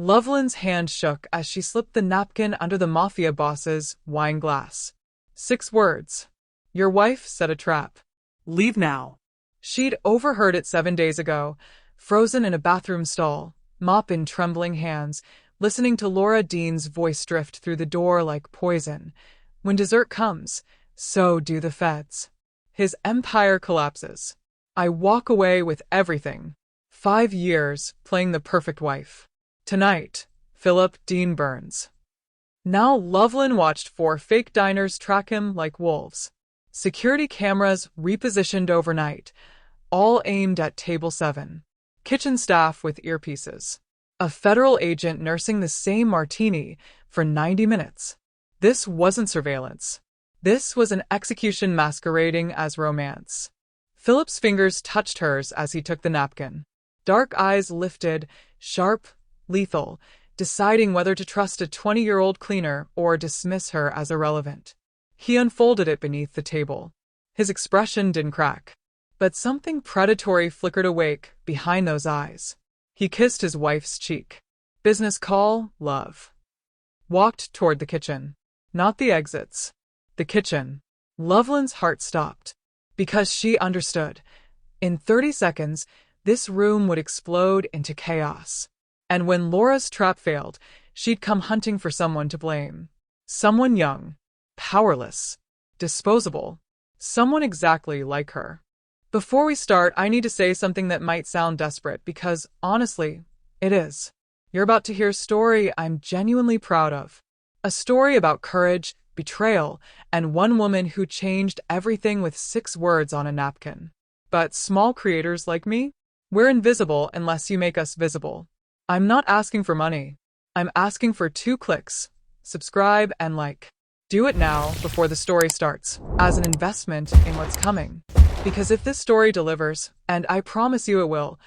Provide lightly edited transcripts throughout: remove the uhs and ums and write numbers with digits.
Lovelyn's hand shook as she slipped the napkin under the Mafia boss's wine glass. 6 words. Your wife set a trap. Leave now. She'd overheard it 7 days ago, frozen in a bathroom stall, mop in trembling hands, listening to Laura Dean's voice drift through the door like poison. When dessert comes, so do the feds. His empire collapses. I walk away with everything. 5 years playing the perfect wife. Tonight, Philip Dean Burns. Now Lovelyn watched 4 fake diners track him like wolves. Security cameras repositioned overnight, all aimed at table 7. Kitchen staff with earpieces. A federal agent nursing the same martini for 90 minutes. This wasn't surveillance. This was an execution masquerading as romance. Philip's fingers touched hers as he took the napkin. Dark eyes lifted, sharp, lethal, deciding whether to trust a 20-year-old cleaner or dismiss her as irrelevant. He unfolded it beneath the table. His expression didn't crack, but something predatory flickered awake behind those eyes. He kissed his wife's cheek. Business call, love. Walked toward the kitchen. Not the exits. The kitchen. Lovelyn's heart stopped. Because she understood. In 30 seconds, this room would explode into chaos. And when Laura's trap failed, she'd come hunting for someone to blame. Someone young. Powerless. Disposable. Someone exactly like her. Before we start, I need to say something that might sound desperate because, honestly, it is. You're about to hear a story I'm genuinely proud of. A story about courage, betrayal, and one woman who changed everything with 6 words on a napkin. But small creators like me, we're invisible unless you make us visible. I'm not asking for money. I'm asking for 2 clicks. Subscribe and like. Do it now before the story starts, as an investment in what's coming. Because if this story delivers, and I promise you it will,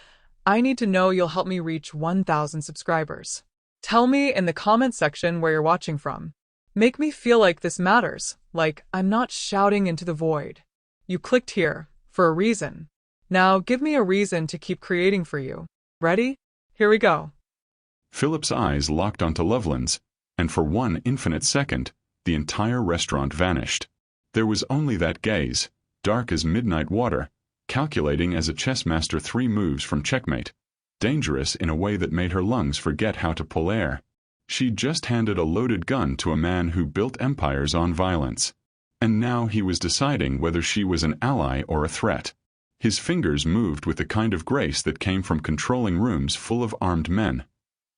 I need to know you'll help me reach 1,000 subscribers. Tell me in the comments section where you're watching from. Make me feel like this matters, like I'm not shouting into the void. You clicked here, for a reason. Now give me a reason to keep creating for you. Ready? Here we go. Philip's eyes locked onto Lovelyn's, and for one infinite second, the entire restaurant vanished. There was only that gaze, dark as midnight water, calculating as a chess master 3 moves from checkmate, dangerous in a way that made her lungs forget how to pull air. She'd just handed a loaded gun to a man who built empires on violence. And now he was deciding whether she was an ally or a threat. His fingers moved with the kind of grace that came from controlling rooms full of armed men.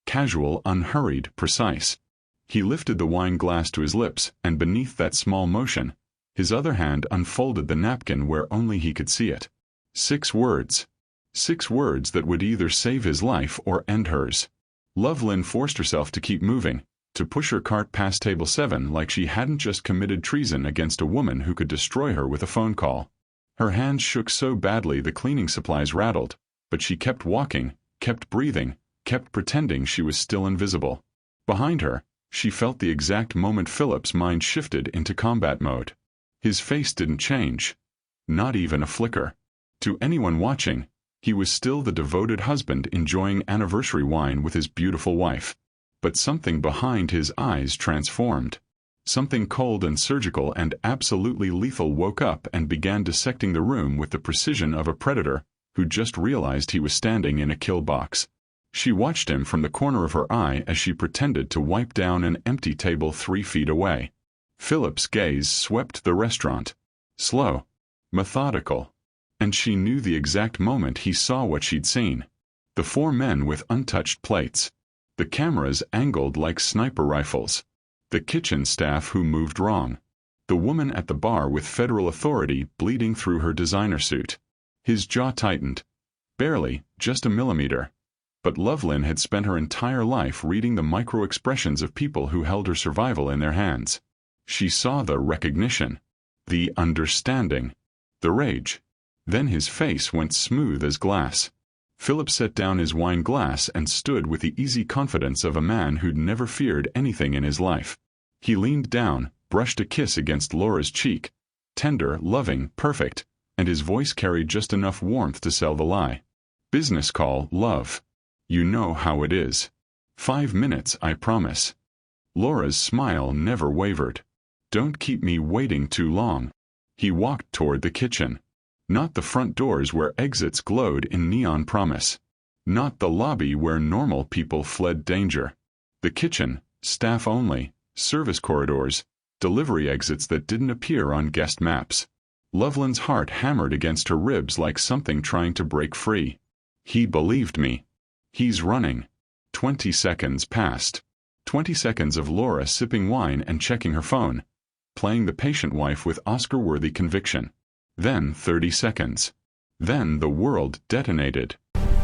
Casual, unhurried, precise. He lifted the wine glass to his lips, and beneath that small motion, his other hand unfolded the napkin where only he could see it. 6 words. 6 words that would either save his life or end hers. Lovelyn forced herself to keep moving, to push her cart past table 7 like she hadn't just committed treason against a woman who could destroy her with a phone call. Her hands shook so badly the cleaning supplies rattled, but she kept walking, kept breathing, kept pretending she was still invisible. Behind her, she felt the exact moment Philip's mind shifted into combat mode. His face didn't change. Not even a flicker. To anyone watching, he was still the devoted husband enjoying anniversary wine with his beautiful wife. But something behind his eyes transformed. Something cold and surgical and absolutely lethal woke up and began dissecting the room with the precision of a predator who just realized he was standing in a kill box. She watched him from the corner of her eye as she pretended to wipe down an empty table 3 feet away. Philip's gaze swept the restaurant. Slow. Methodical. And she knew the exact moment he saw what she'd seen. The 4 men with untouched plates. The cameras angled like sniper rifles. The kitchen staff who moved wrong. The woman at the bar with federal authority bleeding through her designer suit. His jaw tightened. Barely, just a millimeter. But Lovelyn had spent her entire life reading the micro-expressions of people who held her survival in their hands. She saw the recognition, the understanding, the rage. Then his face went smooth as glass. Philip set down his wine glass and stood with the easy confidence of a man who'd never feared anything in his life. He leaned down, brushed a kiss against Laura's cheek. Tender, loving, perfect, and his voice carried just enough warmth to sell the lie. Business call, love. You know how it is. 5 minutes, I promise. Laura's smile never wavered. Don't keep me waiting too long. He walked toward the kitchen. Not the front doors where exits glowed in neon promise. Not the lobby where normal people fled danger. The kitchen, staff only, service corridors, delivery exits that didn't appear on guest maps. Lovelyn's heart hammered against her ribs like something trying to break free. He believed me. He's running. 20 seconds passed. 20 seconds of Laura sipping wine and checking her phone, playing the patient wife with Oscar-worthy conviction. Then 30 seconds. Then the world detonated.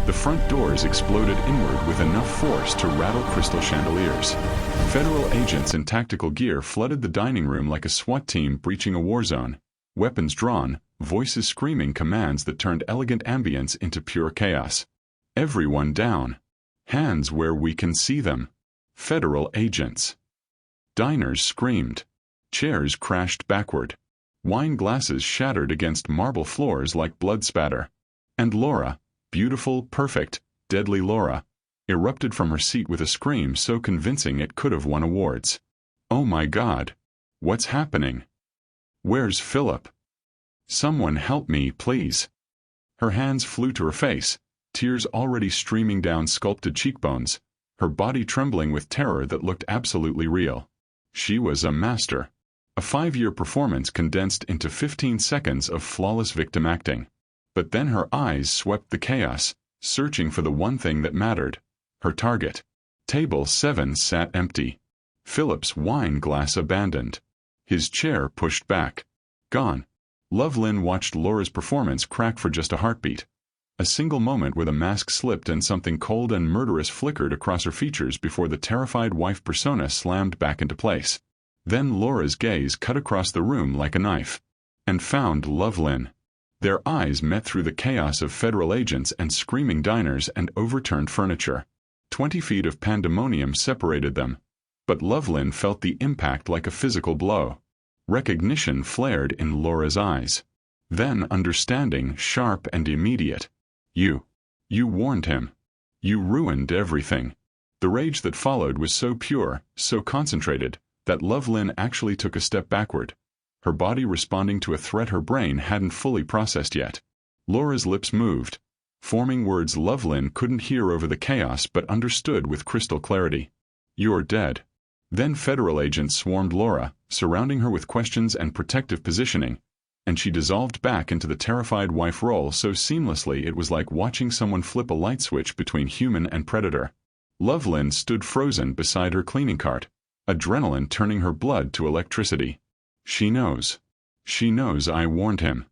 The front doors exploded inward with enough force to rattle crystal chandeliers. Federal agents in tactical gear flooded the dining room like a SWAT team breaching a war zone. Weapons drawn, voices screaming commands that turned elegant ambience into pure chaos. Everyone down. Hands where we can see them. Federal agents. Diners screamed. Chairs crashed backward. Wine glasses shattered against marble floors like blood spatter. And Laura, beautiful, perfect, deadly Laura, erupted from her seat with a scream so convincing it could have won awards. Oh my God. What's happening? Where's Philip? Someone help me, please. Her hands flew to her face, tears already streaming down sculpted cheekbones, her body trembling with terror that looked absolutely real. She was a master. A 5-year performance condensed into 15 seconds of flawless victim acting. But then her eyes swept the chaos, searching for the one thing that mattered. Her target. Table 7 sat empty. Philip's wine glass abandoned. His chair pushed back. Gone. Lovelyn watched Laura's performance crack for just a heartbeat. A single moment where the mask slipped and something cold and murderous flickered across her features before the terrified wife persona slammed back into place. Then Laura's gaze cut across the room like a knife. And found Lovelyn. Their eyes met through the chaos of federal agents and screaming diners and overturned furniture. 20 feet of pandemonium separated them. But Lovelyn felt the impact like a physical blow. Recognition flared in Laura's eyes. Then understanding, sharp and immediate. You warned him. You ruined everything. The rage that followed was so pure, so concentrated, that Lovelyn actually took a step backward, her body responding to a threat her brain hadn't fully processed yet. Laura's lips moved, forming words Lovelyn couldn't hear over the chaos but understood with crystal clarity. You're dead. Then federal agents swarmed Laura, surrounding her with questions and protective positioning, and she dissolved back into the terrified wife role so seamlessly it was like watching someone flip a light switch between human and predator. Lovelyn stood frozen beside her cleaning cart, adrenaline turning her blood to electricity. She knows. She knows I warned him.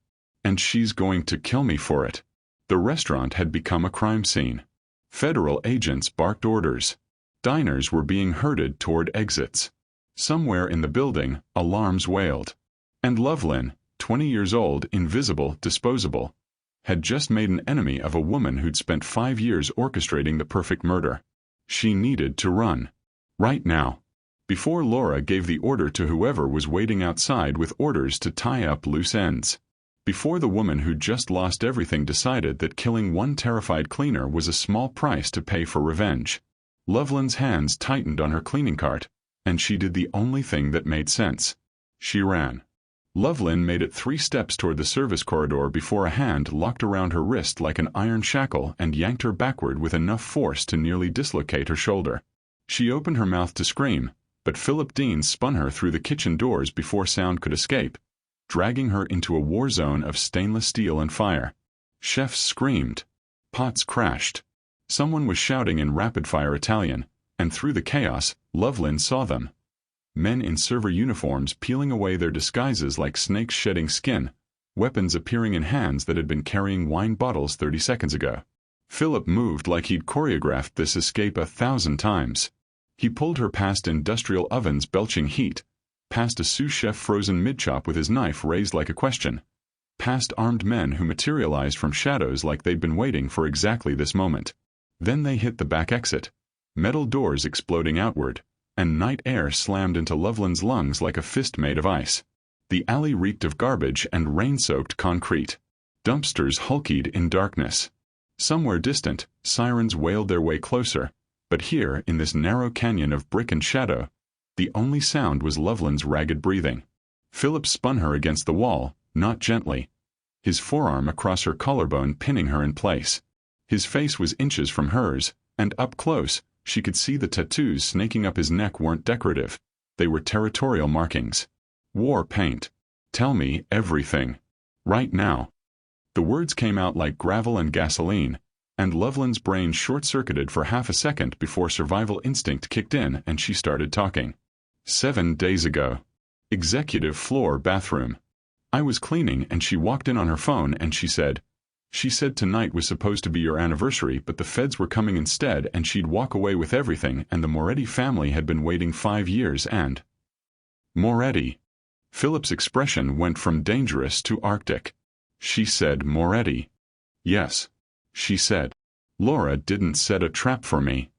And she's going to kill me for it. The restaurant had become a crime scene. Federal agents barked orders. Diners were being herded toward exits. Somewhere in the building, alarms wailed. And Lovelyn, 20 years old, invisible, disposable, had just made an enemy of a woman who'd spent 5 years orchestrating the perfect murder. She needed to run. Right now. Before Laura gave the order to whoever was waiting outside with orders to tie up loose ends. Before the woman who'd just lost everything decided that killing one terrified cleaner was a small price to pay for revenge. Lovelyn's hands tightened on her cleaning cart, and she did the only thing that made sense. She ran. Lovelyn made it 3 steps toward the service corridor before a hand locked around her wrist like an iron shackle and yanked her backward with enough force to nearly dislocate her shoulder. She opened her mouth to scream, but Philip Dean spun her through the kitchen doors before sound could escape, dragging her into a war zone of stainless steel and fire. Chefs screamed. Pots crashed. Someone was shouting in rapid-fire Italian, and through the chaos, Lovelyn saw them. Men in server uniforms peeling away their disguises like snakes shedding skin, weapons appearing in hands that had been carrying wine bottles 30 seconds ago. Philip moved like he'd choreographed this escape 1,000 times. He pulled her past industrial ovens belching heat, past a sous chef frozen mid-chop with his knife raised like a question, past armed men who materialized from shadows like they'd been waiting for exactly this moment. Then they hit the back exit, metal doors exploding outward, and night air slammed into Lovelyn's lungs like a fist made of ice. The alley reeked of garbage and rain-soaked concrete. Dumpsters hulkied in darkness. Somewhere distant, sirens wailed their way closer, But here, in this narrow canyon of brick and shadow, the only sound was Lovelyn's ragged breathing. Philip spun her against the wall, not gently, his forearm across her collarbone pinning her in place. His face was inches from hers, and up close, she could see the tattoos snaking up his neck weren't decorative. They were territorial markings. War paint. Tell me everything. Right now. The words came out like gravel and gasoline, and Lovelyn's brain short-circuited for half a second before survival instinct kicked in and she started talking. 7 days ago. Executive floor bathroom. I was cleaning and she walked in on her phone and she said tonight was supposed to be your anniversary but the feds were coming instead and she'd walk away with everything and the Moretti family had been waiting 5 years and... Moretti. Philip's expression went from dangerous to arctic. She said Moretti. Yes. She said. Laura didn't set a trap for me.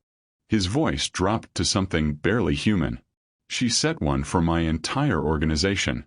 His voice dropped to something barely human. She set one for my entire organization.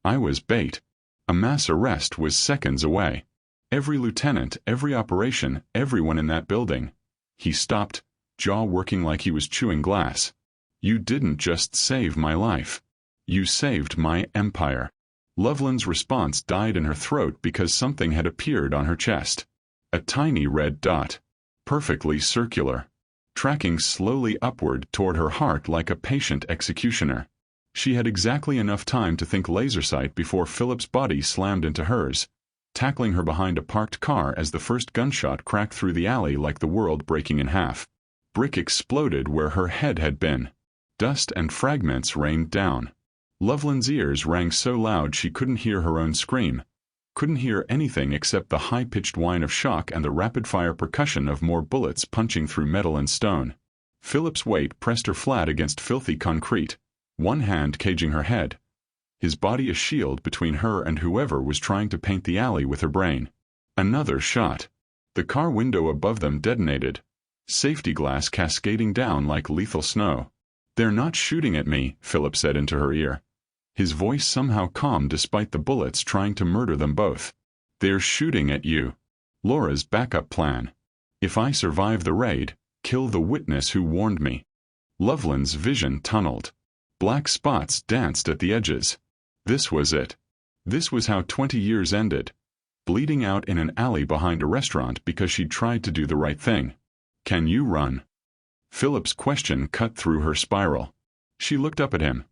I was bait. A mass arrest was seconds away. Every lieutenant, every operation, everyone in that building. He stopped, jaw working like he was chewing glass. You didn't just save my life. You saved my empire. Lovelyn's response died in her throat because something had appeared on her chest. A tiny red dot. Perfectly circular. Tracking slowly upward toward her heart like a patient executioner. She had exactly enough time to think laser sight before Philip's body slammed into hers, tackling her behind a parked car as the first gunshot cracked through the alley like the world breaking in half. Brick exploded where her head had been. Dust and fragments rained down. Lovelyn's ears rang so loud she couldn't hear her own scream, couldn't hear anything except the high-pitched whine of shock and the rapid-fire percussion of more bullets punching through metal and stone. Philip's weight pressed her flat against filthy concrete, one hand caging her head, his body a shield between her and whoever was trying to paint the alley with her brain. Another shot. The car window above them detonated, safety glass cascading down like lethal snow. They're not shooting at me, Philip said into her ear. His voice somehow calm despite the bullets trying to murder them both. They're shooting at you. Laura's backup plan. If I survive the raid, kill the witness who warned me. Lovelyn's vision tunneled. Black spots danced at the edges. This was it. This was how 20 years ended. Bleeding out in an alley behind a restaurant because she'd tried to do the right thing. Can you run? Philip's question cut through her spiral. She looked up at him.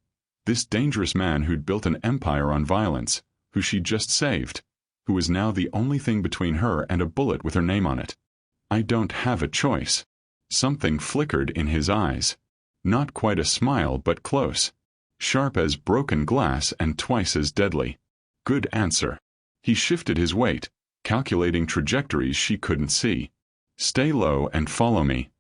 This dangerous man who'd built an empire on violence, who she'd just saved, who was now the only thing between her and a bullet with her name on it. I don't have a choice. Something flickered in his eyes. Not quite a smile but close. Sharp as broken glass and twice as deadly. Good answer. He shifted his weight, calculating trajectories she couldn't see. Stay low and follow me.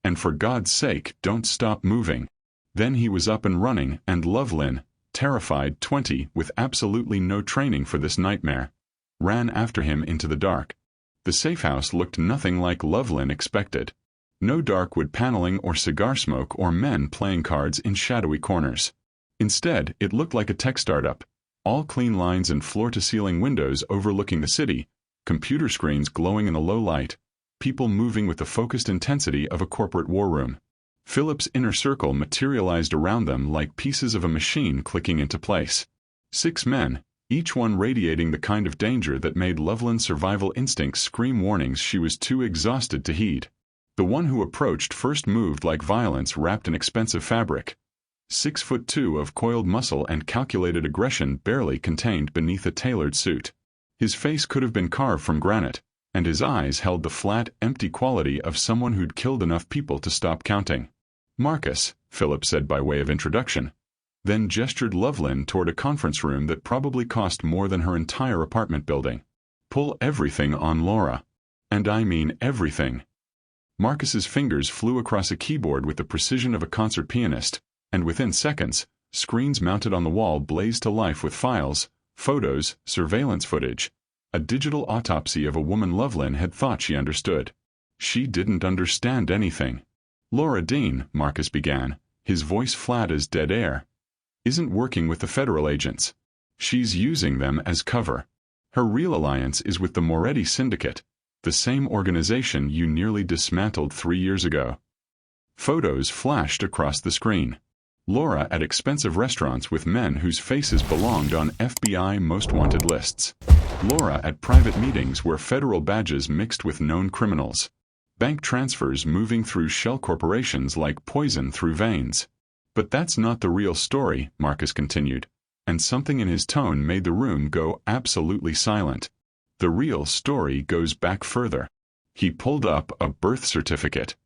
And for God's sake, don't stop moving. Then he was up and running, and Lovelyn, terrified 20 with absolutely no training for this nightmare, ran after him into the dark. The safe house looked nothing like Lovelyn expected. No dark wood paneling or cigar smoke or men playing cards in shadowy corners. Instead, it looked like a tech startup. All clean lines and floor-to-ceiling windows overlooking the city, computer screens glowing in the low light, people moving with the focused intensity of a corporate war room. Philip's inner circle materialized around them like pieces of a machine clicking into place. 6 men, each one radiating the kind of danger that made Lovelyn's survival instincts scream warnings she was too exhausted to heed. The one who approached first moved like violence wrapped in expensive fabric. 6'2" of coiled muscle and calculated aggression barely contained beneath a tailored suit. His face could have been carved from granite, and his eyes held the flat, empty quality of someone who'd killed enough people to stop counting. Marcus, Philip said by way of introduction, then gestured Lovelyn toward a conference room that probably cost more than her entire apartment building. Pull everything on Laura. And I mean everything. Marcus's fingers flew across a keyboard with the precision of a concert pianist, and within seconds, screens mounted on the wall blazed to life with files, photos, surveillance footage. A digital autopsy of a woman Lovelyn had thought she understood. She didn't understand anything. Laura Dean, Marcus began, his voice flat as dead air, isn't working with the federal agents. She's using them as cover. Her real alliance is with the Moretti Syndicate, the same organization you nearly dismantled 3 years ago. Photos flashed across the screen. Laura at expensive restaurants with men whose faces belonged on FBI most wanted lists. Laura at private meetings where federal badges mixed with known criminals. Bank transfers moving through shell corporations like poison through veins. But that's not the real story, Marcus continued, and something in his tone made the room go absolutely silent. The real story goes back further. He pulled up a birth certificate,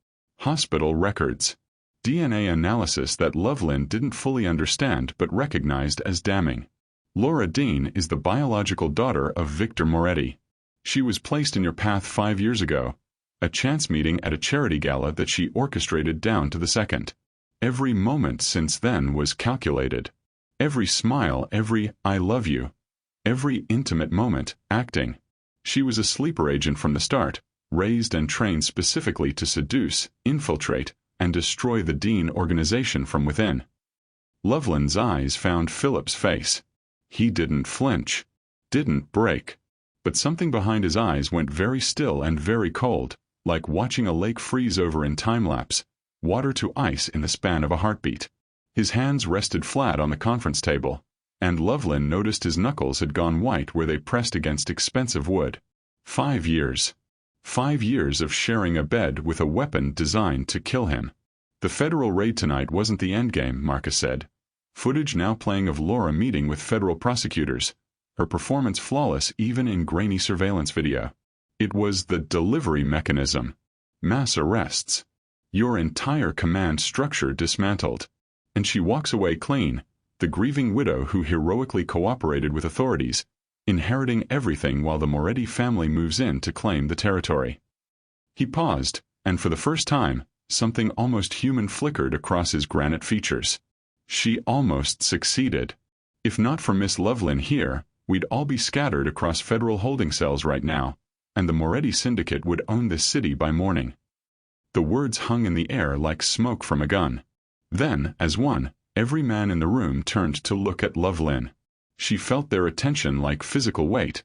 hospital records, DNA analysis that Lovelyn didn't fully understand but recognized as damning. Laura Dean is the biological daughter of Victor Moretti. She was placed in your path 5 years ago, a chance meeting at a charity gala that she orchestrated down to the second. Every moment since then was calculated. Every smile, every "I love you," every intimate moment, acting. She was a sleeper agent from the start, raised and trained specifically to seduce, infiltrate, and destroy the Dean organization from within. Lovelyn's eyes found Philip's face. He didn't flinch, didn't break. But something behind his eyes went very still and very cold, like watching a lake freeze over in time-lapse, water to ice in the span of a heartbeat. His hands rested flat on the conference table, and Lovelyn noticed his knuckles had gone white where they pressed against expensive wood. 5 years. 5 years of sharing a bed with a weapon designed to kill him. The federal raid tonight wasn't the endgame, Marcus said. Footage now playing of Laura meeting with federal prosecutors, her performance flawless even in grainy surveillance video. It was the delivery mechanism. Mass arrests. Your entire command structure dismantled. And she walks away clean, the grieving widow who heroically cooperated with authorities, inheriting everything while the Moretti family moves in to claim the territory. He paused, and for the first time, something almost human flickered across his granite features. She almost succeeded. If not for Miss Lovelyn here, we'd all be scattered across federal holding cells right now, and the Moretti syndicate would own this city by morning. The words hung in the air like smoke from a gun. Then, as one, every man in the room turned to look at Lovelyn. She felt their attention like physical weight.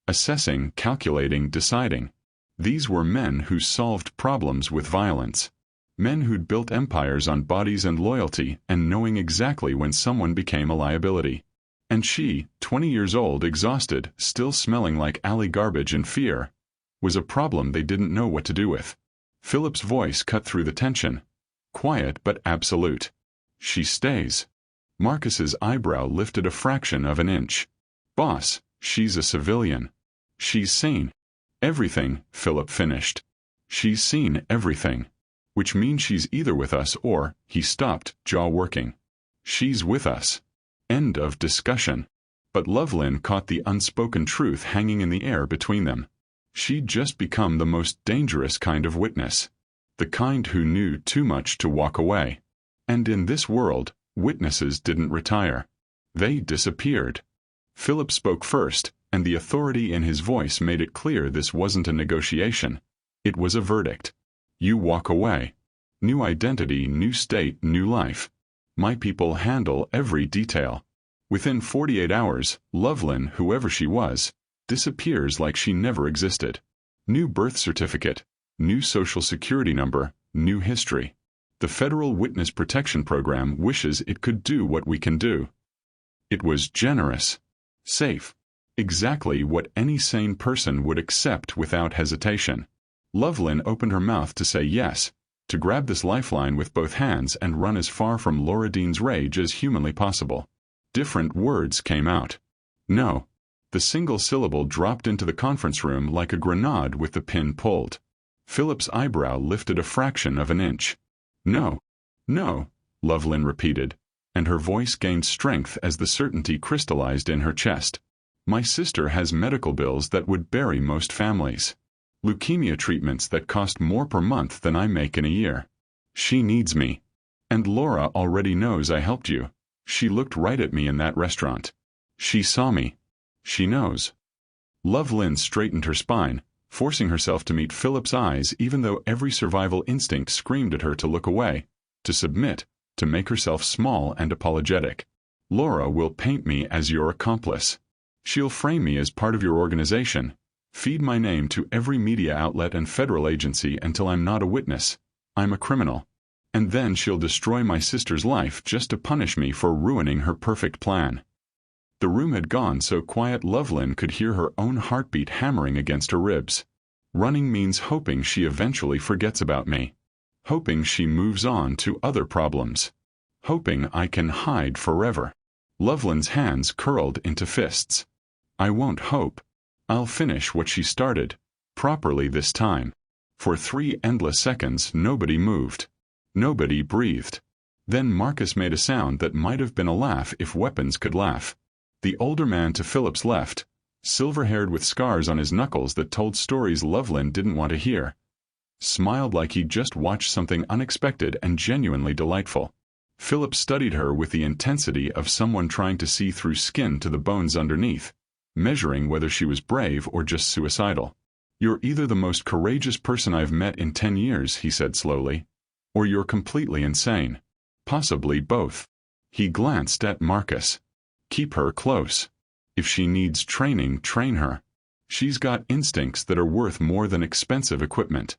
Assessing, calculating, deciding. These were men who solved problems with violence. Men who'd built empires on bodies and loyalty and knowing exactly when someone became a liability. And she, 20 years old, exhausted, still smelling like alley garbage in fear, was a problem they didn't know what to do with. Philip's voice cut through the tension. Quiet but absolute. She stays. Marcus's eyebrow lifted a fraction of an inch. Boss, she's a civilian. She's seen everything, Philip finished. She's seen everything. Which means she's either with us or, he stopped, jaw working. She's with us. End of discussion. But Lovelyn caught the unspoken truth hanging in the air between them. She'd just become the most dangerous kind of witness. The kind who knew too much to walk away. And in this world, witnesses didn't retire. They disappeared. Philip spoke first, and the authority in his voice made it clear this wasn't a negotiation. It was a verdict. You walk away. New identity, new state, new life. My people handle every detail. Within 48 hours, Lovelyn, whoever she was, disappears like she never existed. New birth certificate, new social security number, new history. The Federal Witness Protection Program wishes it could do what we can do. It was generous, safe, exactly what any sane person would accept without hesitation. Lovelyn opened her mouth to say yes, to grab this lifeline with both hands and run as far from Laura Dean's rage as humanly possible. Different words came out. No. The single syllable dropped into the conference room like a grenade with the pin pulled. Philip's eyebrow lifted a fraction of an inch. No. No, Lovelyn repeated, and her voice gained strength as the certainty crystallized in her chest. My sister has medical bills that would bury most families. Leukemia treatments that cost more per month than I make in a year. She needs me. And Laura already knows I helped you. She looked right at me in that restaurant. She saw me. She knows. Lovelyn straightened her spine, forcing herself to meet Philip's eyes even though every survival instinct screamed at her to look away, to submit, to make herself small and apologetic. Laura will paint me as your accomplice. She'll frame me as part of your organization, feed my name to every media outlet and federal agency until I'm not a witness. I'm a criminal. And then she'll destroy my sister's life just to punish me for ruining her perfect plan. The room had gone so quiet Lovelyn could hear her own heartbeat hammering against her ribs. Running means hoping she eventually forgets about me. Hoping she moves on to other problems. Hoping I can hide forever. Lovelyn's hands curled into fists. I won't hope. I'll finish what she started. Properly this time. For 3 endless seconds nobody moved. Nobody breathed. Then Marcus made a sound that might have been a laugh if weapons could laugh. The older man to Philip's left, silver-haired with scars on his knuckles that told stories Lovelyn didn't want to hear, smiled like he'd just watched something unexpected and genuinely delightful. Philip studied her with the intensity of someone trying to see through skin to the bones underneath, measuring whether she was brave or just suicidal. You're either the most courageous person I've met in 10 years, he said slowly, or you're completely insane. Possibly both. He glanced at Marcus. Keep her close. If she needs training, train her. She's got instincts that are worth more than expensive equipment.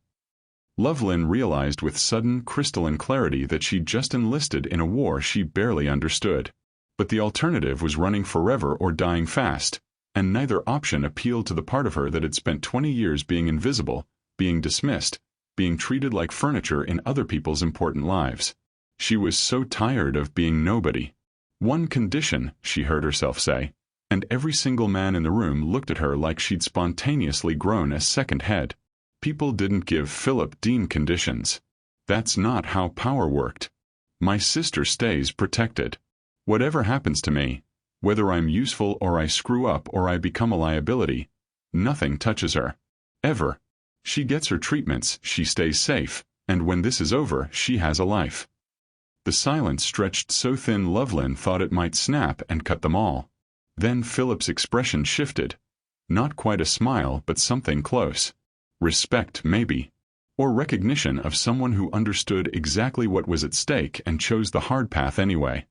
Lovelyn realized with sudden crystalline clarity that she'd just enlisted in a war she barely understood. But the alternative was running forever or dying fast, and neither option appealed to the part of her that had spent 20 years being invisible, being dismissed, being treated like furniture in other people's important lives. She was so tired of being nobody. One condition, she heard herself say, and every single man in the room looked at her like she'd spontaneously grown a second head. People didn't give Philip Dean conditions. That's not how power worked. My sister stays protected. Whatever happens to me, whether I'm useful or I screw up or I become a liability, nothing touches her. Ever. She gets her treatments, she stays safe, and when this is over, she has a life. The silence stretched so thin Lovelyn thought it might snap and cut them all. Then Philip's expression shifted. Not quite a smile, but something close. Respect, maybe. Or recognition of someone who understood exactly what was at stake and chose the hard path anyway.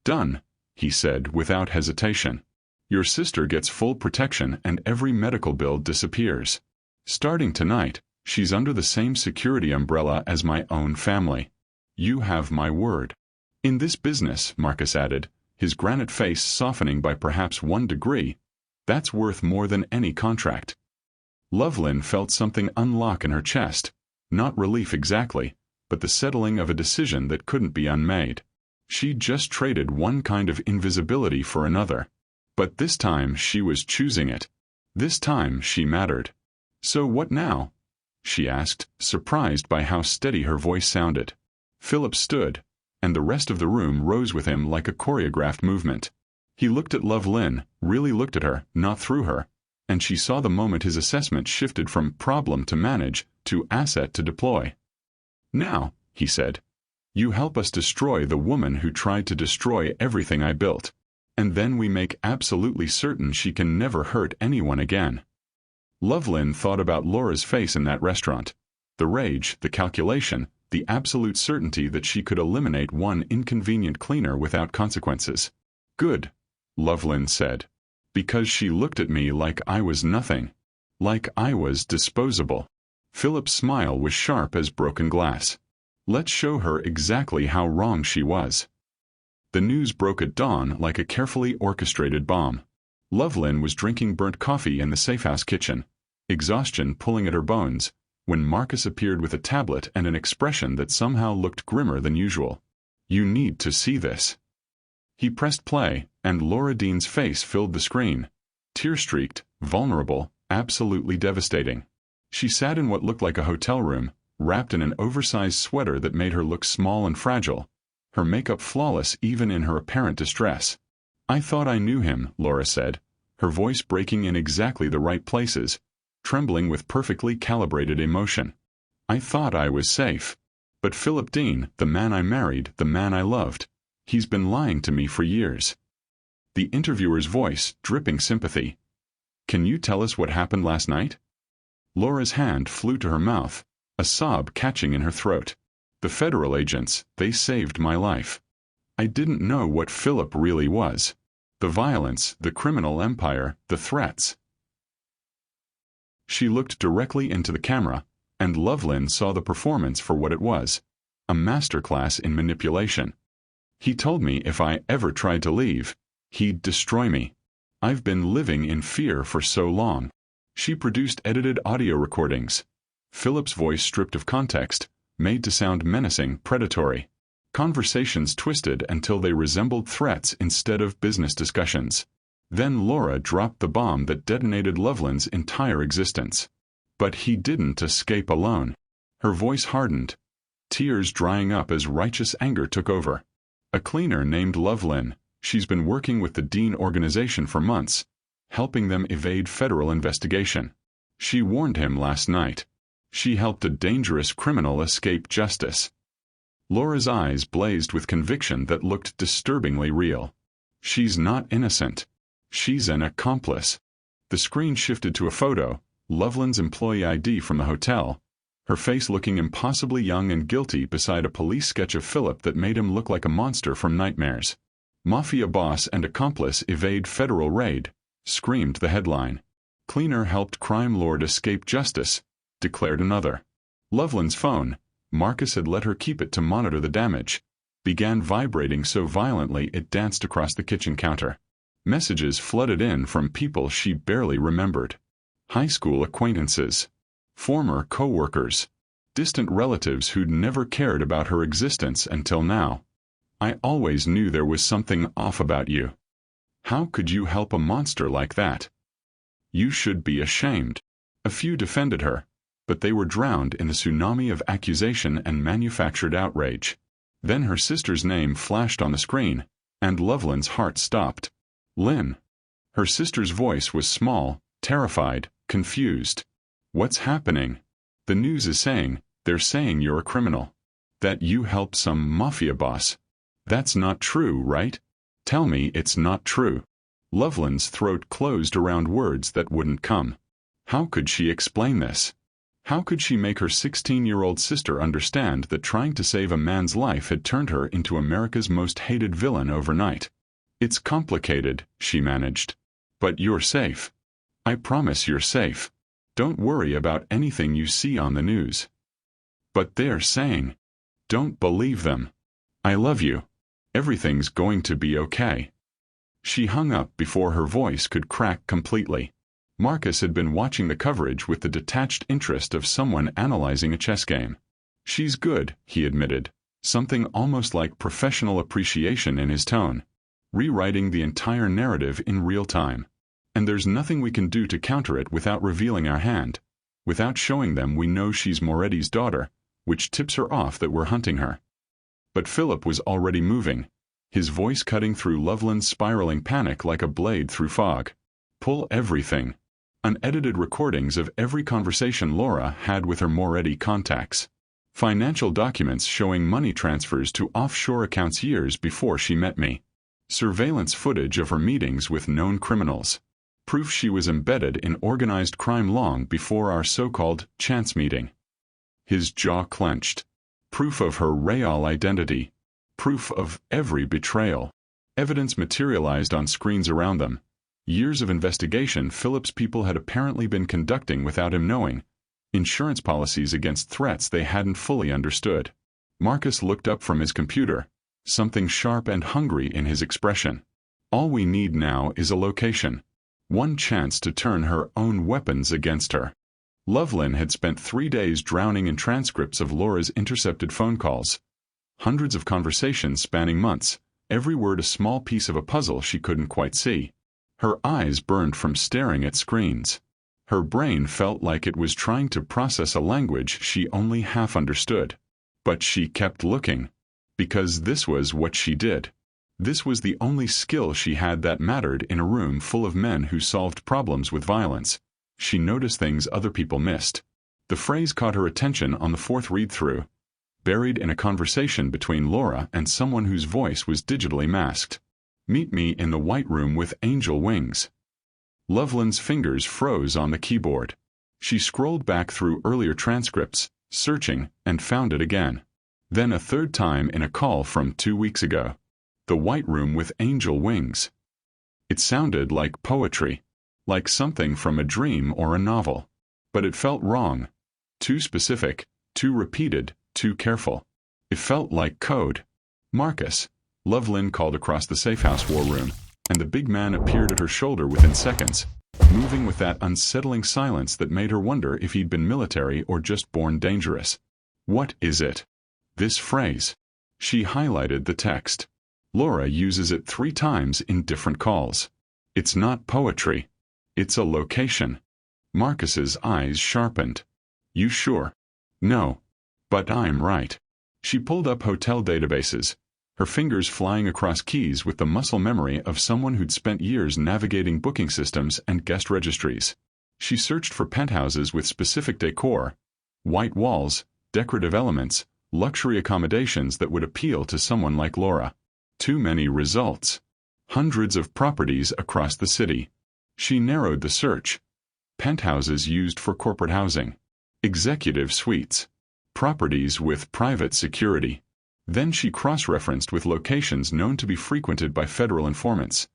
Done, he said without hesitation. Your sister gets full protection and every medical bill disappears. Starting tonight, she's under the same security umbrella as my own family. You have my word. In this business, Marcus added, his granite face softening by perhaps 1 degree, that's worth more than any contract. Lovelyn felt something unlock in her chest, not relief exactly, but the settling of a decision that couldn't be unmade. She'd just traded one kind of invisibility for another. But this time she was choosing it. This time she mattered. So what now? She asked, surprised by how steady her voice sounded. Philip stood, and the rest of the room rose with him like a choreographed movement. He looked at Lovelyn, really looked at her, not through her, and she saw the moment his assessment shifted from problem to manage to asset to deploy. Now, he said, you help us destroy the woman who tried to destroy everything I built, and then we make absolutely certain she can never hurt anyone again. Lovelyn thought about Laura's face in that restaurant. The rage, the calculation, the absolute certainty that she could eliminate one inconvenient cleaner without consequences. Good, Lovelyn said. Because she looked at me like I was nothing. Like I was disposable. Philip's smile was sharp as broken glass. Let's show her exactly how wrong she was. The news broke at dawn like a carefully orchestrated bomb. Lovelyn was drinking burnt coffee in the safehouse kitchen, exhaustion pulling at her bones, when Marcus appeared with a tablet and an expression that somehow looked grimmer than usual. You need to see this. He pressed play, and Laura Dean's face filled the screen. Tear-streaked, vulnerable, absolutely devastating. She sat in what looked like a hotel room, wrapped in an oversized sweater that made her look small and fragile, her makeup flawless even in her apparent distress. I thought I knew him, Laura said, her voice breaking in exactly the right places, trembling with perfectly calibrated emotion. I thought I was safe. But Philip Dean, the man I married, the man I loved, he's been lying to me for years. The interviewer's voice, dripping sympathy. Can you tell us what happened last night? Laura's hand flew to her mouth, a sob catching in her throat. The federal agents, they saved my life. I didn't know what Philip really was. The violence, the criminal empire, the threats. She looked directly into the camera, and Lovelyn saw the performance for what it was. a masterclass in manipulation. He told me if I ever tried to leave, he'd destroy me. I've been living in fear for so long. She produced edited audio recordings. Philip's voice stripped of context, made to sound menacing, predatory. Conversations twisted until they resembled threats instead of business discussions. Then Laura dropped the bomb that detonated Lovelyn's entire existence. But he didn't escape alone. Her voice hardened, tears drying up as righteous anger took over. A cleaner named Lovelyn, she's been working with the Dean organization for months, helping them evade federal investigation. She warned him last night. She helped a dangerous criminal escape justice. Laura's eyes blazed with conviction that looked disturbingly real. She's not innocent. She's an accomplice. The screen shifted to a photo, Lovelyn's employee ID from the hotel, her face looking impossibly young and guilty beside a police sketch of Philip that made him look like a monster from nightmares. Mafia boss and accomplice evade federal raid, screamed the headline. Cleaner helped crime lord escape justice, declared another. Lovelyn's phone, Marcus had let her keep it to monitor the damage, began vibrating so violently it danced across the kitchen counter. Messages flooded in from people she barely remembered. High school acquaintances, former co-workers, distant relatives who'd never cared about her existence until now. I always knew there was something off about you. How could you help a monster like that? You should be ashamed. A few defended her, but they were drowned in the tsunami of accusation and manufactured outrage. Then her sister's name flashed on the screen, and Lovelyn's heart stopped. Lynn. Her sister's voice was small, terrified, confused. What's happening? The news is saying, they're saying you're a criminal. That you helped some mafia boss. That's not true, right? Tell me it's not true. Lovelyn's throat closed around words that wouldn't come. How could she explain this? How could she make her 16-year-old sister understand that trying to save a man's life had turned her into America's most hated villain overnight? It's complicated, she managed. But you're safe. I promise you're safe. Don't worry about anything you see on the news. But they're saying, don't believe them. I love you. Everything's going to be okay. She hung up before her voice could crack completely. Marcus had been watching the coverage with the detached interest of someone analyzing a chess game. She's good, he admitted, something almost like professional appreciation in his tone. Rewriting the entire narrative in real time. And there's nothing we can do to counter it without revealing our hand, without showing them we know she's Moretti's daughter, which tips her off that we're hunting her. But Philip was already moving, his voice cutting through Lovelyn's spiraling panic like a blade through fog. Pull everything. Unedited recordings of every conversation Laura had with her Moretti contacts. Financial documents showing money transfers to offshore accounts years before she met me. Surveillance footage of her meetings with known criminals. Proof she was embedded in organized crime long before our so-called chance meeting. His jaw clenched. Proof of her real identity. Proof of every betrayal. Evidence materialized on screens around them. Years of investigation Philip's people had apparently been conducting without him knowing. Insurance policies against threats they hadn't fully understood. Marcus looked up from his computer, something sharp and hungry in his expression. All we need now is a location. One chance to turn her own weapons against her. Lovelyn had spent 3 days drowning in transcripts of Laura's intercepted phone calls. Hundreds of conversations spanning months, every word a small piece of a puzzle she couldn't quite see. Her eyes burned from staring at screens. Her brain felt like it was trying to process a language she only half understood. But she kept looking. Because this was what she did. This was the only skill she had that mattered in a room full of men who solved problems with violence. She noticed things other people missed. The phrase caught her attention on the 4th read-through, buried in a conversation between Laura and someone whose voice was digitally masked. Meet me in the white room with angel wings. Lovelyn's fingers froze on the keyboard. She scrolled back through earlier transcripts, searching, and found it again. Then a third time in a call from 2 weeks ago. The white room with angel wings. It sounded like poetry, like something from a dream or a novel. But it felt wrong. Too specific, too repeated, too careful. It felt like code. "Marcus," Lovelyn called across the safehouse war room, and the big man appeared at her shoulder within seconds, moving with that unsettling silence that made her wonder if he'd been military or just born dangerous. "What is it?" "This phrase." She highlighted the text. "Laura uses it 3 times in different calls. It's not poetry. It's a location." Marcus's eyes sharpened. "You sure?" "No. But I'm right." She pulled up hotel databases, her fingers flying across keys with the muscle memory of someone who'd spent years navigating booking systems and guest registries. She searched for penthouses with specific decor, white walls, decorative elements, luxury accommodations that would appeal to someone like Laura. Too many results. Hundreds of properties across the city. She narrowed the search. Penthouses used for corporate housing. Executive suites. Properties with private security. Then she cross-referenced with locations known to be frequented by federal informants.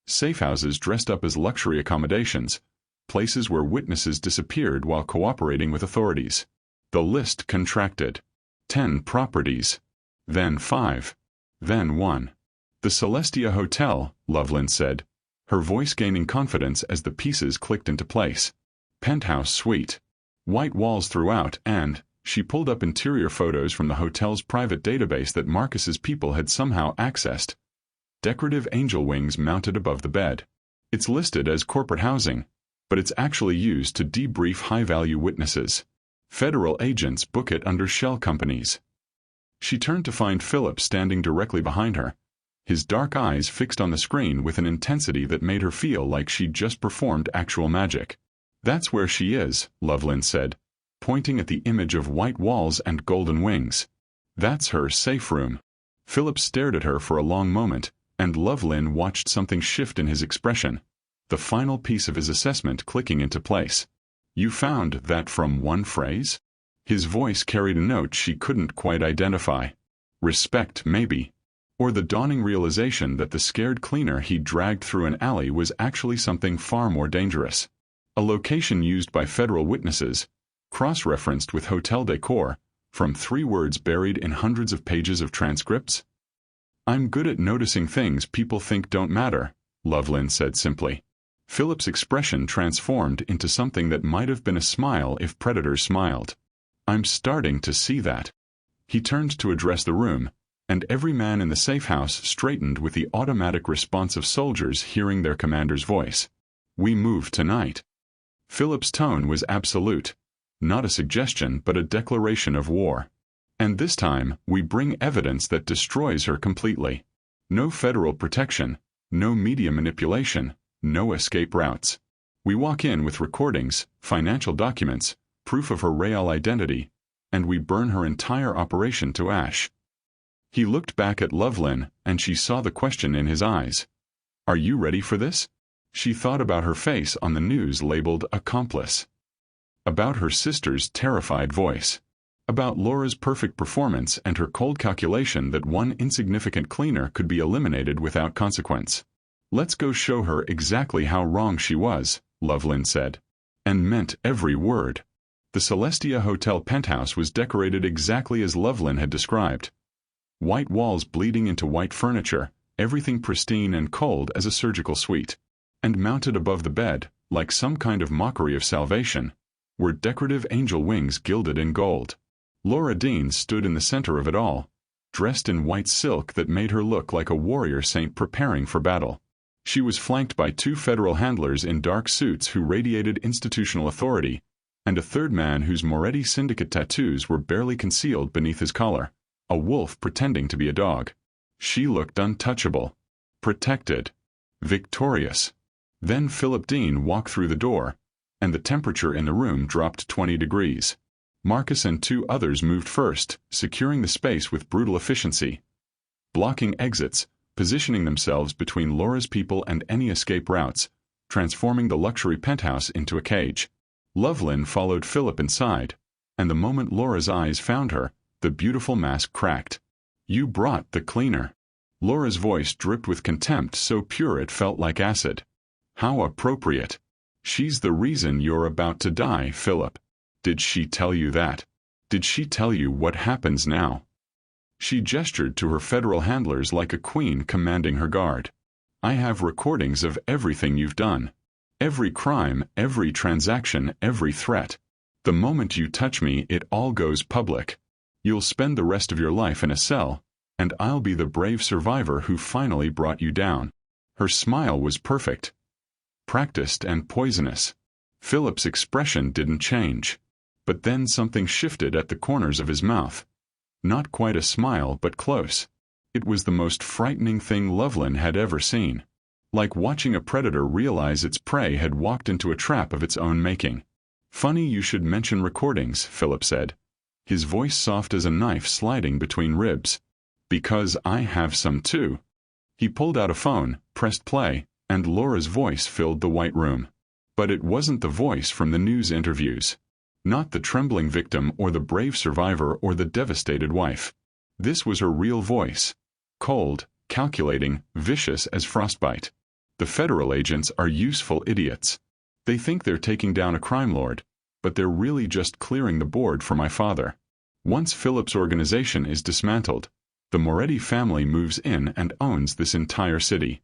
Safehouses dressed up as luxury accommodations, places where witnesses disappeared while cooperating with authorities. The list contracted. 10 properties. Then 5. Then 1. "The Celestia Hotel," Lovelyn said, her voice gaining confidence as the pieces clicked into place. "Penthouse suite. White walls throughout and..." She pulled up interior photos from the hotel's private database that Marcus's people had somehow accessed. Decorative angel wings mounted above the bed. It's listed as corporate housing, but it's actually used to debrief high-value witnesses. Federal agents book it under shell companies. She turned to find Philip standing directly behind her, his dark eyes fixed on the screen with an intensity that made her feel like she'd just performed actual magic. "That's where she is," Lovelyn said, pointing at the image of white walls and golden wings. "That's her safe room." Philip stared at her for a long moment, and Lovelyn watched something shift in his expression, the final piece of his assessment clicking into place. "You found that from one phrase?" His voice carried a note she couldn't quite identify. Respect, maybe. Or the dawning realization that the scared cleaner he'd dragged through an alley was actually something far more dangerous. A location used by federal witnesses, cross-referenced with hotel decor, from 3 words buried in hundreds of pages of transcripts? "I'm good at noticing things people think don't matter," Lovelyn said simply. Philip's expression transformed into something that might have been a smile if predators smiled. "I'm starting to see that." He turned to address the room, and every man in the safe house straightened with the automatic response of soldiers hearing their commander's voice. "We move tonight." Philip's tone was absolute. Not a suggestion, but a declaration of war. "And this time, we bring evidence that destroys her completely. No federal protection, no media manipulation, no escape routes. We walk in with recordings, financial documents, proof of her real identity, and we burn her entire operation to ash." He looked back at Lovelyn, and she saw the question in his eyes. "Are you ready for this?" She thought about her face on the news labeled accomplice. About her sister's terrified voice. About Laura's perfect performance and her cold calculation that one insignificant cleaner could be eliminated without consequence. "Let's go show her exactly how wrong she was," Lovelyn said. And meant every word. The Celestia Hotel penthouse was decorated exactly as Lovelyn had described. White walls bleeding into white furniture, everything pristine and cold as a surgical suite. And mounted above the bed, like some kind of mockery of salvation, were decorative angel wings gilded in gold. Laura Dean stood in the center of it all, dressed in white silk that made her look like a warrior saint preparing for battle. She was flanked by 2 federal handlers in dark suits who radiated institutional authority, and a third man whose Moretti Syndicate tattoos were barely concealed beneath his collar, a wolf pretending to be a dog. She looked untouchable, protected, victorious. Then Philip Dean walked through the door, and the temperature in the room dropped 20 degrees. Marcus and 2 others moved first, securing the space with brutal efficiency, blocking exits, positioning themselves between Laura's people and any escape routes, transforming the luxury penthouse into a cage. Lovelyn followed Philip inside, and the moment Laura's eyes found her, the beautiful mask cracked. "You brought the cleaner." Laura's voice dripped with contempt so pure it felt like acid. "How appropriate. She's the reason you're about to die, Philip. Did she tell you that? Did she tell you what happens now?" She gestured to her federal handlers like a queen commanding her guard. "I have recordings of everything you've done. Every crime, every transaction, every threat. The moment you touch me, it all goes public. You'll spend the rest of your life in a cell, and I'll be the brave survivor who finally brought you down." Her smile was perfect, practiced and poisonous. Philip's expression didn't change. But then something shifted at the corners of his mouth. Not quite a smile, but close. It was the most frightening thing Lovelyn had ever seen. Like watching a predator realize its prey had walked into a trap of its own making. "Funny you should mention recordings," Philip said, his voice soft as a knife sliding between ribs. "Because I have some too." He pulled out a phone, pressed play, and Laura's voice filled the white room. But it wasn't the voice from the news interviews. Not the trembling victim or the brave survivor or the devastated wife. This was her real voice. Cold, calculating, vicious as frostbite. The federal agents are useful idiots. They think they're taking down a crime lord, but they're really just clearing the board for my father. Once Philip's organization is dismantled, the Moretti family moves in and owns this entire city.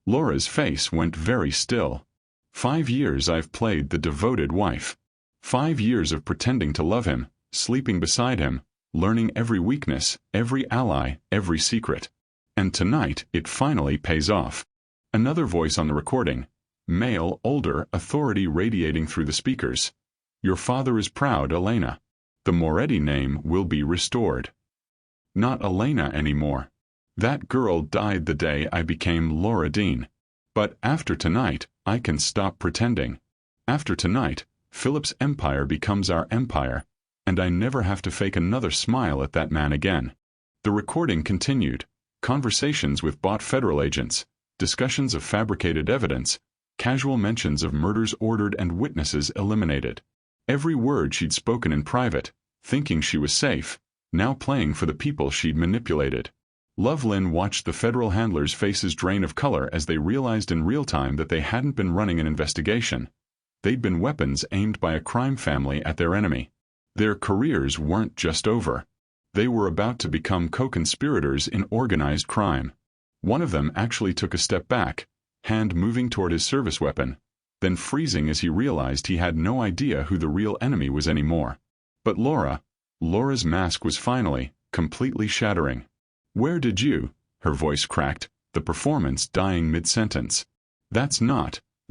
Laura's face went very still. 5 years I've played the devoted wife. 5 years of pretending to love him, sleeping beside him, learning every weakness, every ally, every secret. And tonight, it finally pays off. Another voice on the recording. Male, older, authority radiating through the speakers. "Your father is proud, Elena. The Moretti name will be restored." Not Elena anymore. That girl died the day I became Laura Dean. But after tonight, I can stop pretending. After tonight, Philip's empire becomes our empire, and I never have to fake another smile at that man again. The recording continued. Conversations with bought federal agents, discussions of fabricated evidence, casual mentions of murders ordered and witnesses eliminated. Every word she'd spoken in private, thinking she was safe, now playing for the people she'd manipulated. Lovelyn watched the federal handlers' faces drain of color as they realized in real time that they hadn't been running an investigation. They'd been weapons aimed by a crime family at their enemy. Their careers weren't just over. They were about to become co-conspirators in organized crime. One of them actually took a step back, hand moving toward his service weapon, then freezing as he realized he had no idea who the real enemy was anymore. But Laura's mask was finally, completely shattering. "Where did you?" Her voice cracked, the performance dying mid-sentence.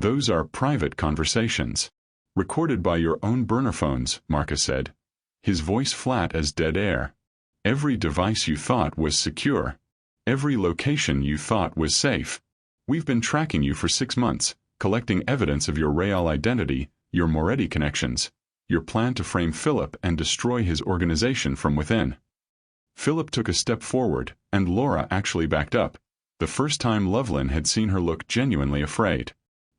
Those are private conversations. Recorded by your own burner phones, Marcus said, his voice flat as dead air. "Every device you thought was secure. Every location you thought was safe. We've been tracking you for 6 months, collecting evidence of your real identity, your Moretti connections, your plan to frame Philip and destroy his organization from within." Philip took a step forward, and Laura actually backed up, the first time Lovelyn had seen her look genuinely afraid.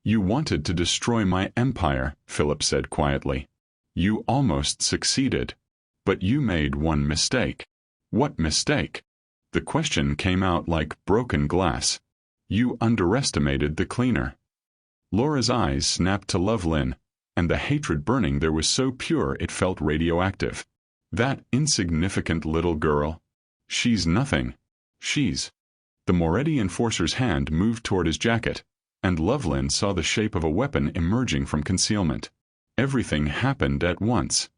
"You wanted to destroy my empire," Philip said quietly. "You almost succeeded. But you made one mistake." "What mistake?" The question came out like broken glass. "You underestimated the cleaner." Laura's eyes snapped to Lovelyn, and the hatred burning there was so pure it felt radioactive. "That insignificant little girl. She's nothing. She's—" The Moretti enforcer's hand moved toward his jacket, and Lovelyn saw the shape of a weapon emerging from concealment. Everything happened at once.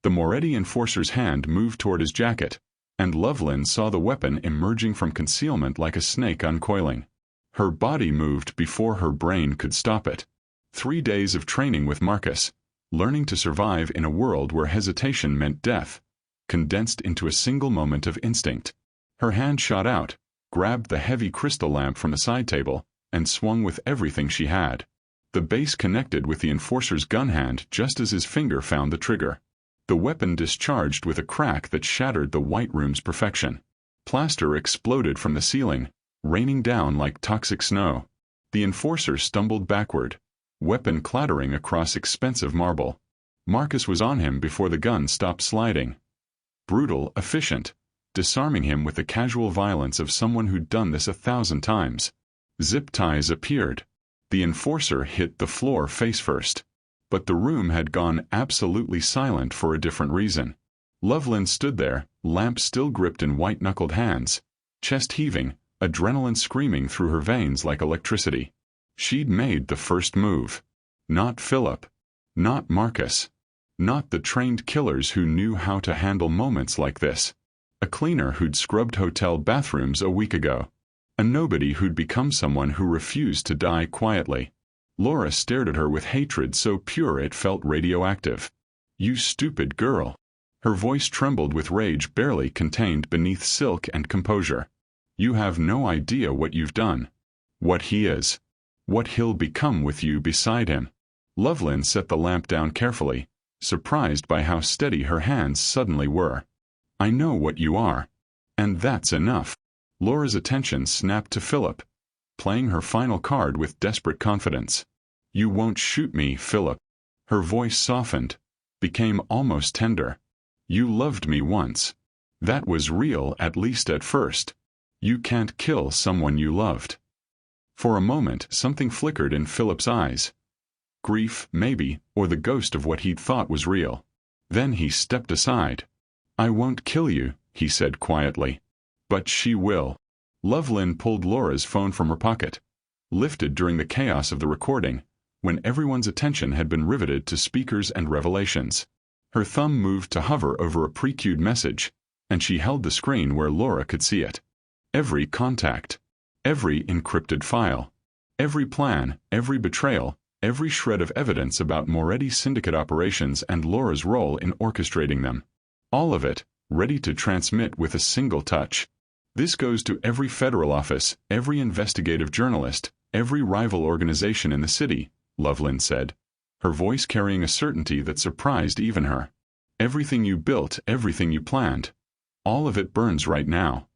The Moretti enforcer's hand moved toward his jacket, and Lovelyn saw the weapon emerging from concealment like a snake uncoiling. Her body moved before her brain could stop it. 3 days of training with Marcus, learning to survive in a world where hesitation meant death, condensed into a single moment of instinct. Her hand shot out, grabbed the heavy crystal lamp from the side table, and swung with everything she had. The base connected with the enforcer's gun hand just as his finger found the trigger. The weapon discharged with a crack that shattered the white room's perfection. Plaster exploded from the ceiling, raining down like toxic snow. The enforcer stumbled backward, weapon clattering across expensive marble. Marcus was on him before the gun stopped sliding. Brutal, efficient, disarming him with the casual violence of someone who'd done this 1,000 times. Zip ties appeared. The enforcer hit the floor face first. But the room had gone absolutely silent for a different reason. Lovelyn stood there, lamp still gripped in white-knuckled hands, chest heaving, adrenaline screaming through her veins like electricity. She'd made the first move. Not Philip. Not Marcus. Not the trained killers who knew how to handle moments like this. A cleaner who'd scrubbed hotel bathrooms a week ago. A nobody who'd become someone who refused to die quietly. Laura stared at her with hatred so pure it felt radioactive. "You stupid girl." Her voice trembled with rage barely contained beneath silk and composure. "You have no idea what you've done. What he is. What he'll become with you beside him." Lovelyn set the lamp down carefully, surprised by how steady her hands suddenly were. "I know what you are. And that's enough." Laura's attention snapped to Philip, playing her final card with desperate confidence. "You won't shoot me, Philip." Her voice softened, became almost tender. "You loved me once. That was real, at least at first. You can't kill someone you loved." For a moment something flickered in Philip's eyes. Grief, maybe, or the ghost of what he'd thought was real. Then he stepped aside. "I won't kill you," he said quietly. "But she will." Lovelyn pulled Laura's phone from her pocket, lifted during the chaos of the recording, when everyone's attention had been riveted to speakers and revelations. Her thumb moved to hover over a pre-queued message, and she held the screen where Laura could see it. Every contact, every encrypted file, every plan, every betrayal, every shred of evidence about Moretti's syndicate operations and Laura's role in orchestrating them. All of it, ready to transmit with a single touch. "This goes to every federal office, every investigative journalist, every rival organization in the city," Lovelyn said, her voice carrying a certainty that surprised even her. "Everything you built, everything you planned. All of it burns right now."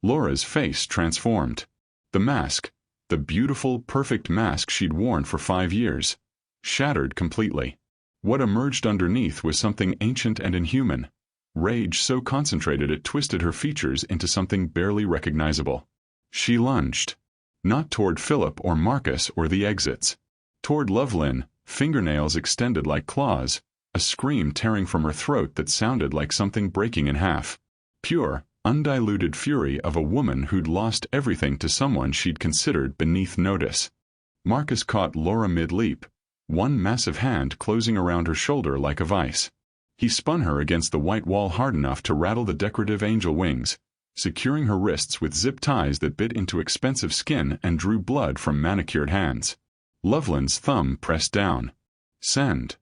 Laura's face transformed. The mask, the beautiful, perfect mask she'd worn for 5 years, shattered completely. What emerged underneath was something ancient and inhuman. Rage so concentrated it twisted her features into something barely recognizable. She lunged. Not toward Philip or Marcus or the exits. Toward Lovelyn, fingernails extended like claws, a scream tearing from her throat that sounded like something breaking in half. Pure, undiluted fury of a woman who'd lost everything to someone she'd considered beneath notice. Marcus caught Laura mid-leap, one massive hand closing around her shoulder like a vice. He spun her against the white wall hard enough to rattle the decorative angel wings, securing her wrists with zip ties that bit into expensive skin and drew blood from manicured hands. Lovelyn's thumb pressed down. "Send."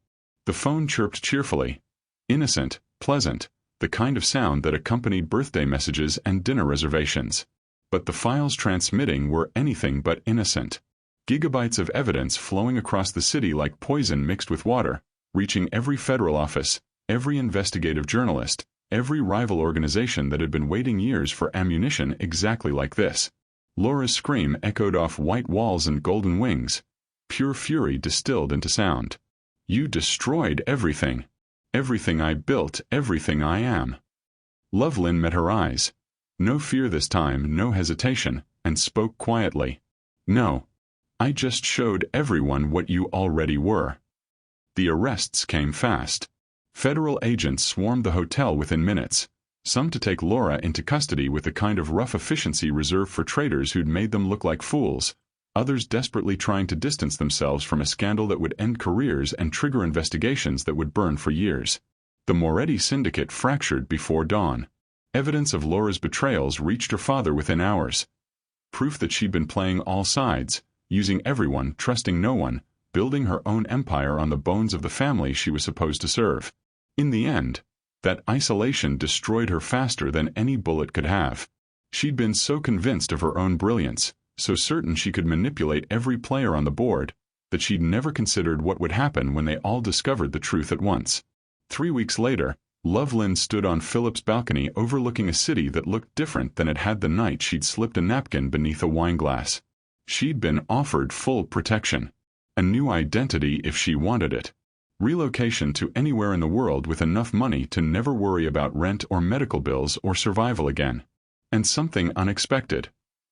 The phone chirped cheerfully. Innocent, pleasant, the kind of sound that accompanied birthday messages and dinner reservations. But the files transmitting were anything but innocent. Gigabytes of evidence flowing across the city like poison mixed with water, reaching every federal office, every investigative journalist, every rival organization that had been waiting years for ammunition exactly like this. Laura's scream echoed off white walls and golden wings, pure fury distilled into sound. "You destroyed everything. Everything I built, everything I am." Lovelyn met her eyes. No fear this time, no hesitation, and spoke quietly. "No. I just showed everyone what you already were." The arrests came fast. Federal agents swarmed the hotel within minutes, some to take Laura into custody with the kind of rough efficiency reserved for traitors who'd made them look like fools, others desperately trying to distance themselves from a scandal that would end careers and trigger investigations that would burn for years. The Moretti syndicate fractured before dawn. Evidence of Laura's betrayals reached her father within hours. Proof that she'd been playing all sides, using everyone, trusting no one, building her own empire on the bones of the family she was supposed to serve. In the end, that isolation destroyed her faster than any bullet could have. She'd been so convinced of her own brilliance, so certain she could manipulate every player on the board, that she'd never considered what would happen when they all discovered the truth at once. 3 weeks later, Lovelyn stood on Philip's balcony overlooking a city that looked different than it had the night she'd slipped a napkin beneath a wineglass. She'd been offered full protection, a new identity if she wanted it, relocation to anywhere in the world with enough money to never worry about rent or medical bills or survival again, and something unexpected,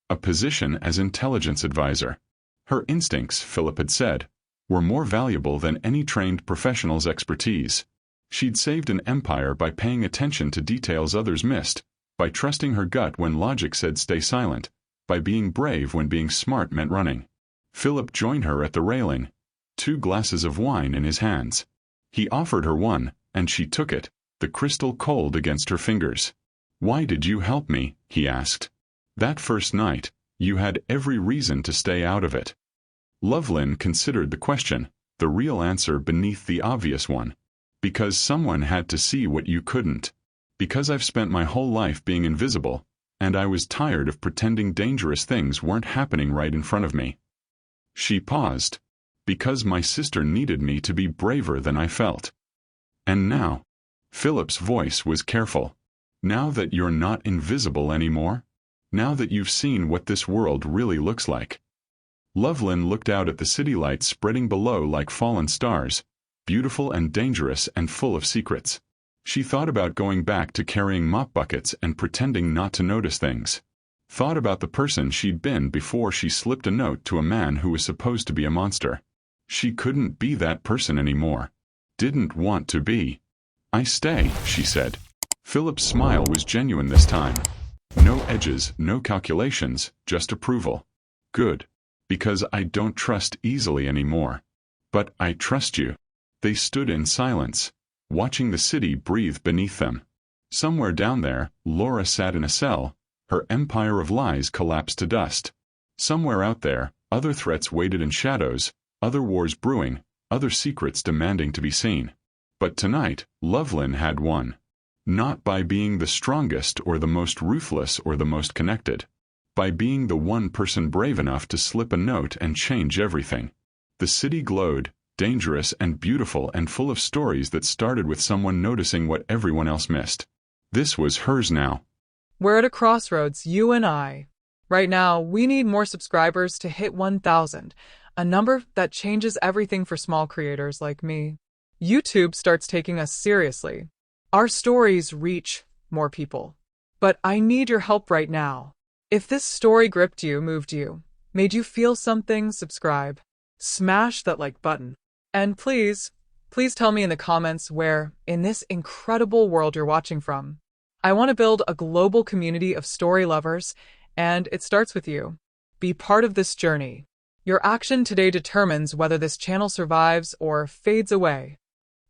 a position as intelligence advisor. Her instincts, Philip had said, were more valuable than any trained professional's expertise. She'd saved an empire by paying attention to details others missed, by trusting her gut when logic said stay silent, by being brave when being smart meant running. Philip joined her at the railing, 2 glasses of wine in his hands. He offered her one, and she took it, the crystal cold against her fingers. "Why did you help me?" he asked. "That first night, you had every reason to stay out of it." Lovelyn considered the question, the real answer beneath the obvious one. "Because someone had to see what you couldn't. Because I've spent my whole life being invisible, and I was tired of pretending dangerous things weren't happening right in front of me." She paused. "Because my sister needed me to be braver than I felt. And now," Philip's voice was careful, "now that you're not invisible anymore, now that you've seen what this world really looks like." Lovelyn looked out at the city lights spreading below like fallen stars, beautiful and dangerous and full of secrets. She thought about going back to carrying mop buckets and pretending not to notice things. Thought about the person she'd been before she slipped a note to a man who was supposed to be a monster. She couldn't be that person anymore. Didn't want to be. "I stay," she said. Philip's smile was genuine this time. No edges, no calculations, just approval. "Good. Because I don't trust easily anymore. But I trust you." They stood in silence, watching the city breathe beneath them. Somewhere down there, Laura sat in a cell, her empire of lies collapsed to dust. Somewhere out there, other threats waited in shadows, other wars brewing, other secrets demanding to be seen. But tonight, Lovelyn had won. Not by being the strongest or the most ruthless or the most connected. By being the one person brave enough to slip a note and change everything. The city glowed, dangerous and beautiful and full of stories that started with someone noticing what everyone else missed. This was hers now. We're at a crossroads, you and I. Right now, we need more subscribers to hit 1,000, a number that changes everything for small creators like me. YouTube starts taking us seriously. Our stories reach more people. But I need your help right now. If this story gripped you, moved you, made you feel something, subscribe. Smash that like button. And please tell me in the comments where, in this incredible world you're watching from. I want to build a global community of story lovers, and it starts with you. Be part of this journey. Your action today determines whether this channel survives or fades away.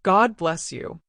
God bless you.